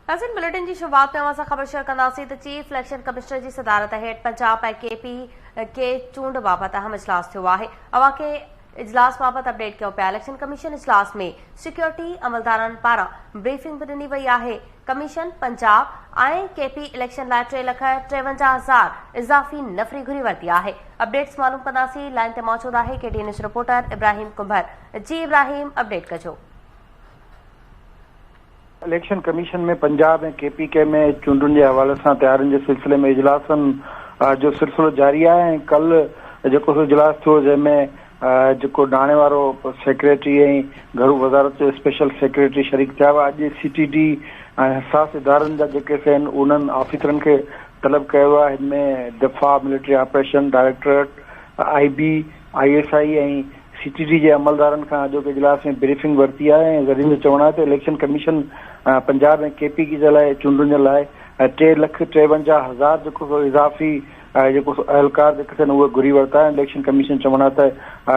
नाज़रीन, बुलेटिन की शुरुआत में असां ख़बर शेयर कंदासीं त चीफ इलेक्शन कमिश्नर की सदारत हेठ पंजाब ऐं केपी के चूंड बाबत अहम इजलास थियो आहे। अवां खे इजलास बाबत अपडेट किया पिया। इलेक्शन कमीशन इजलास में सिक्योरिटी अमलदारन पारां ब्रीफिंग भी ॾिनी वई आहे। कमीशन पंजाब ऐं केपी इलेक्शन लाइ 3,53,000 इज़ाफ़ी नफ़री घुरी वरिती आहे। अपडेट्स मालूम कंदासीं। लाइन ते मौजूद आहे केटी न्यूज़ रिपोर्टर इब्राहिम कुंभर। जी इब्राहिम, अपडेट कजो। इलेक्शन कमीशन में पंजाब ऐं केपी के में चूंडुनि के हवाले से तैयारियुनि के सिलसिले में इजलासन जो सिलसिलो जारी है। कल जो इजलास थो जैमें जो डाणे वारो सेक्रेटरी ऐं घरू वज़ारत जो स्पेशल सेक्रेटरी शरीक थिया हुआ। अॼु CTD हसास इदारनि जा जेके आहिनि उन्हनि ऑफिसरनि खे तलब कयो आहे। इनमें दफ़ा, military operation directorate, IB, ISI ऐं CTD के अमलदारन का जो कि इजलास में ब्रीफिंग वरती है। ज़रिए चवणु आहे त इलेक्शन कमीशन पंजाब ऐं केपी के लाइ चूंडुनि जे लाइ 3,53,000 जो इज़ाफ़ी एहलकार उहे घुरी वरिता आहिनि। इलेक्शन कमीशन चवणु आहे त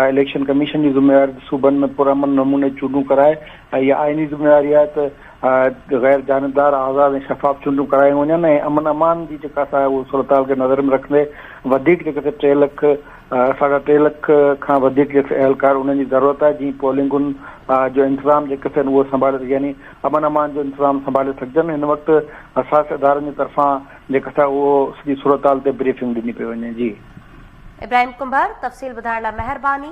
इलेक्शन कमीशन की ज़िम्मेवारी सूबनि में पुरअमन नमूने चूंडूं कराए। इहा आइनी ज़िम्मेवारी आहे त गैर जानबदार, आज़ाद ऐं शफ़ाफ़ चूंडूं करायूं वञनि ऐं अमन अमान जी उहो सूरत खे नज़र में रखंदे वधीक 3 लख 3.5 लख खां वधीक एहलकार उन्हनि जी ज़रूरत आहे जीअं पोलिंगुनि जो इंतज़ाम वो संभाले, यानी अमन अमान जो इंतज़ाम संभाले सघजनि। हिन वक़्तु हसास इदारनि जी तरफ़ां वो सॼी सूरत ते ब्रीफिंग ॾिनी पई वञे। जी इब्राहिम कुंभर, तफ़सील ॿुधाइण लाइ महिरबानी।